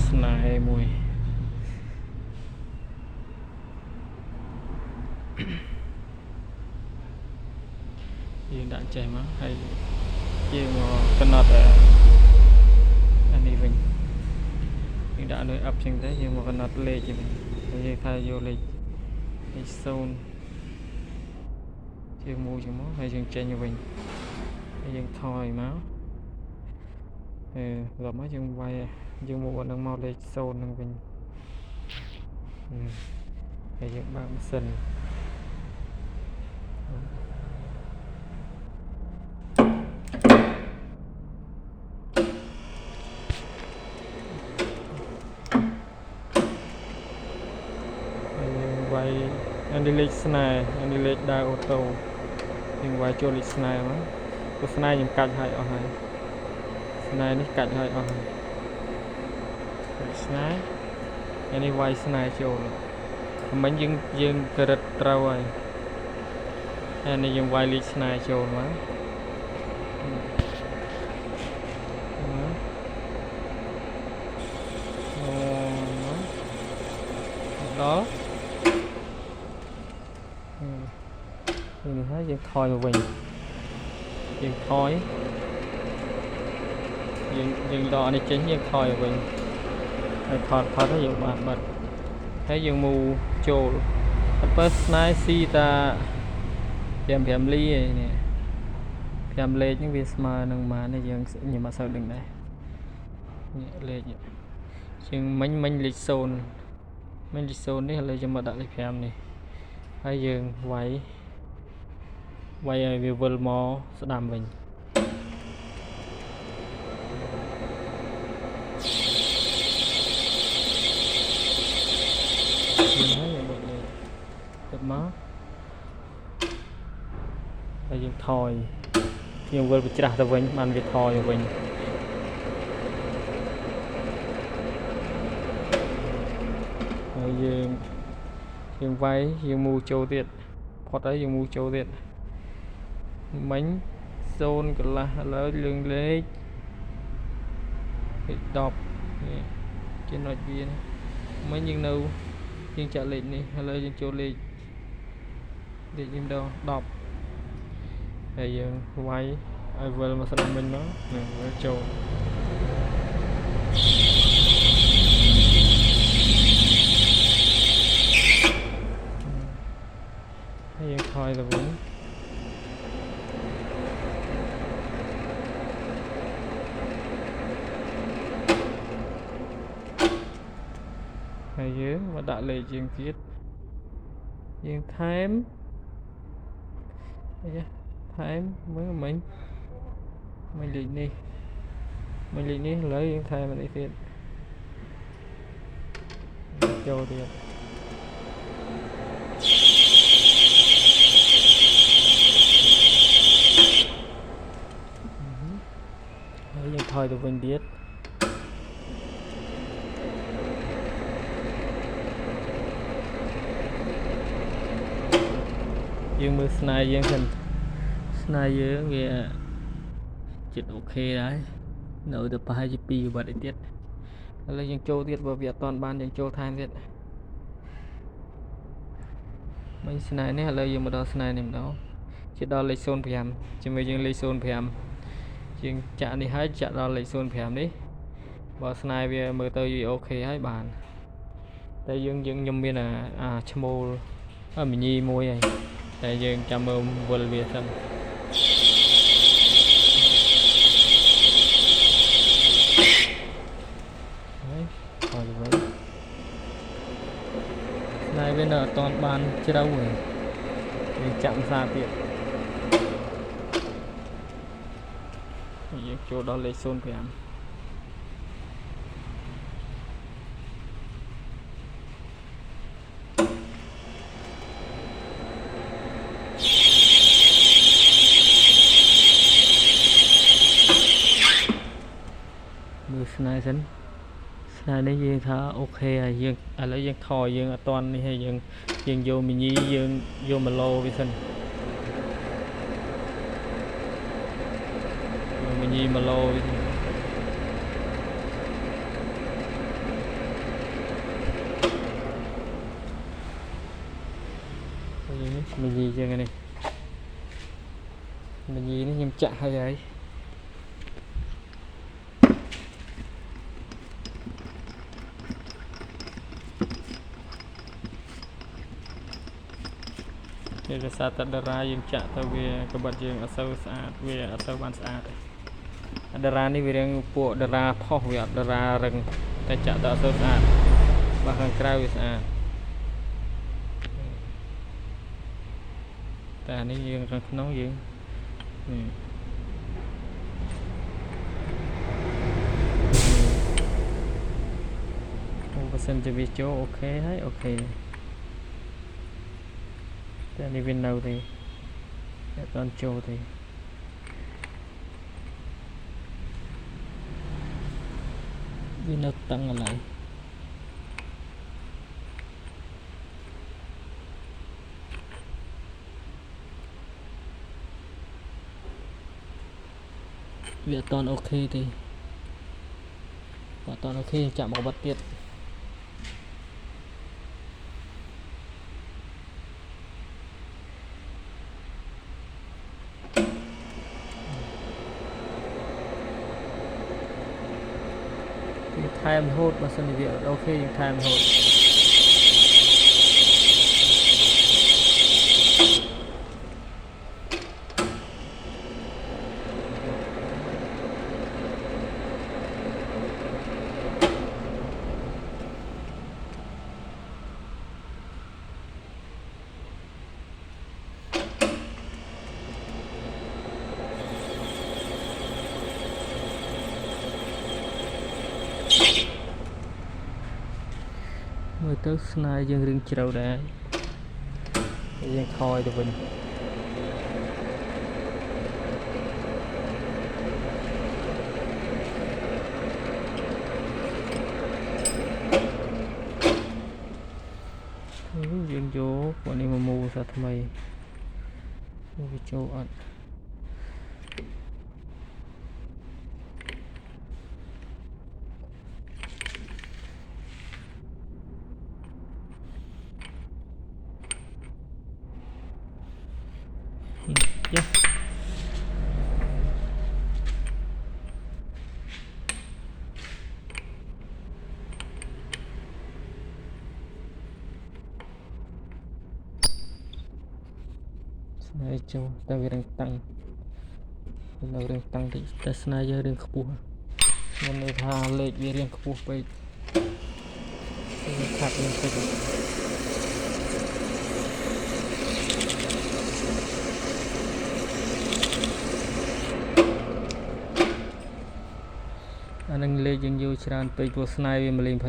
ស្នេហ៍មួយយើងដាក់ចេះមកហើយយើងមកកំណត់អានេះវិញយើងដាក់លើ up ចឹងទៅយើងមកកំណត់លេខវិញហើយយើងថាយកលេខ0ជាងមួយមកហើយយើងចេញវិញហើយយើងថយមកដល់មកយើងវាយយើងមកនឹងមកលេខ0នឹងវិញហើយយើងបើកម៉ាស៊ីនវាយអានេះលេខស្នេហ៍អានេះលេខដើរអូតូយើងវាយចូលលេខស្នេហ៍មកព្រោះស្នេហ៍ខ្ញុំកាច់ឲ្យអស់ហើយស្នេហ៍នេះកាច់ឲ្យអស់ហើយស្នេហ៍អានេះវាយស្នេហ៍ចូលមិញយើងទៅរឹតត្រូវហើយអានេះយើងវាយលេខស្នេហ៍ចូលមកដល់នេះហើយយើងថយមកវិញយើងថយយើងដកនេះចេញយើងថយមកវិញហើយថតហើយយើងបានបាត់ហើយយើងមូចូលអត់បើស្នេហ៍ស៊ីតា5 លីឯនេះ5លេខហ្នឹងវាស្មើនឹងប៉ុន្មានយើងខ្ញុំអត់សូវដឹងដែរនេះលេខជាងមិញលេខ0មិញលេខ0នេះឥឡូវយើងមកដាក់លេខ5នេះហើយយើងវាយឲ្យវាវិលមកស្ដាំវិញទៅមកហើយយើងថយយើងវិលទៅច្រាស់ទៅវិញបានវាថយទៅវិញហើយយើងវាយយើងមូចូលទៀតផុតហើយយើងមូចូលទៀតមិញ0កន្លះឥឡូវលឿងលេខ10នេះចំណុចវាមិញយើងនៅយើងចាក់លេខនេះឥឡូវយើងចូលលេខនេះម្ដង10ហើយយើងវាយឲ្យវិលមកស្ដាំវិញមកវិលចូលហើយយើងថយទៅវិញហើយយើងមកដាក់លេខយើងទៀតយើងថែមមើលមិញលេខនេះឥឡូវយើងថែមនេះទៀតចូលទៀតហើយយើងថយទៅវិញទៀតយើងមើលស្នេហ៍យើងសិនស្នេហ៍យើងវាចិត្តអូខេដែរនៅតែប្រហែលជា2វត្តទៀតឥឡូវយើងចូលទៀតបើវាអត់តាន់បានយើងចូលថែមទៀតមិញស្នេហ៍នេះឥឡូវយើងមកដល់ស្នេហ៍នេះម្ដងជាដល់លេខ05ជាមួយយើងលេខ05យើងចាក់នេះហើយចាក់ដល់លេខ05នេះបើស្នេហ៍វាមើលទៅវាអូខេហើយបានតែខ្ញុំមានអាឈ្មោលមីញីមួយហើយតែយើងចាំមើលវិលវាសិនហើយថយទៅវិញស្នេហ៍វានៅអត់ទាន់បានជ្រៅទេយើងចាក់ភាសាទៀតយើងចូលដល់លេខ05មើលស្នេហ៍សិនស្នេហ៍នេះយើងថាអូខេហើយយើងឥឡូវយើងថយយើងអត់តាន់នេះហើយយើងយកមីញីយើងយក1ឡូវាសិនមីញី1ឡូវាសិន mình gì chưa này mình gì nó nhầm chạ hay ấy đây là sao ta ra dương chạ tao về các bạn dương ở sâu sạch về ở sâu ban sạch ra này về riêng bộ ra phô về ra rừng ta chạ tao sâu sạch và hàng cày về sạch ta này dương rừng nóng dương percent cho video ok đấy ok ta đi bên đâu thì toàn châu thì bên đâu tăng lại việc toàn ok thì toàn ok chạm vào bật tiết time hold mà sân việc ok time hold mới tới này dương rừng chiều đấy dương thôi được mình dương vô bọn em mà mù sao thay mày cái chỗ ăn yeah. Này châu ta về đang tăng thì ta snai giờ đang khpu mình này thà lệ về đang khpuไปkhạc lênไปanh đang lệยังอยู่ច្រើនពេកព្រោះស្នាយវាមកលេង25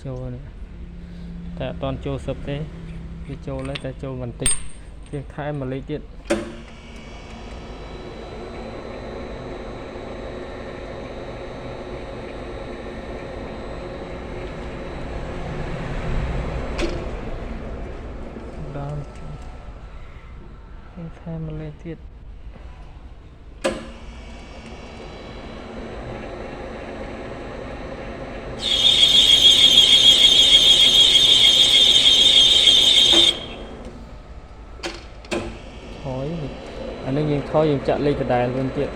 ចូលនេះតែអត់តន់ចូលសឹបទេវាចូលហើយតែចូលបន្តិចជាងថែមមួយលេខទៀតដល់ជាងថែមមួយលេខទៀតanh ấy nhìn thôi nhìn chặn lên cái đài luôn tiện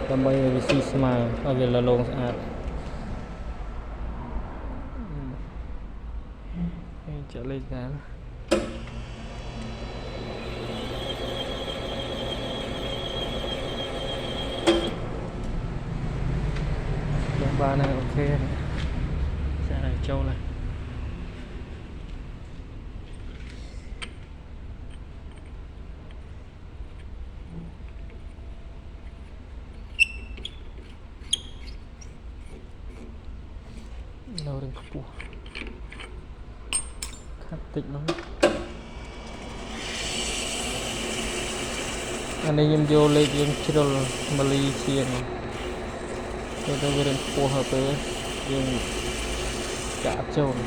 làm bây giờ xì mà ở việc là lồng sạch chặn lên cái ba này ok sẽ này trâu này đâu đừng khổ khát tịnh lắm anh ấy em vô lên em chưa Malaysia này tôi đâu có phù hợp với em cả châu này.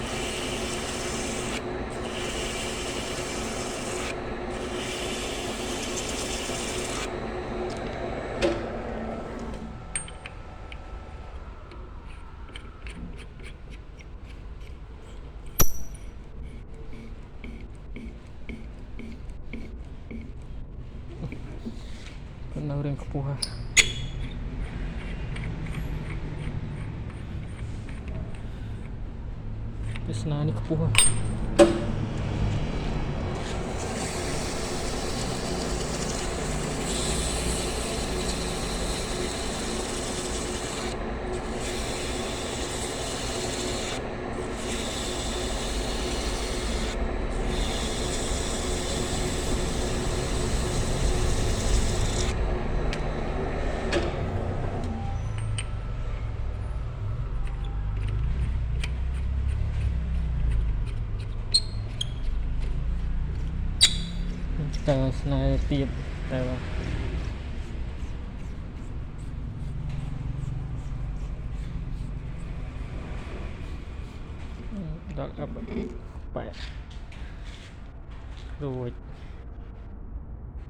នៅរឿងខ្ពស់វាសនានេះខ្ពស់ tờ này tiệp tờ đó là 8 rồi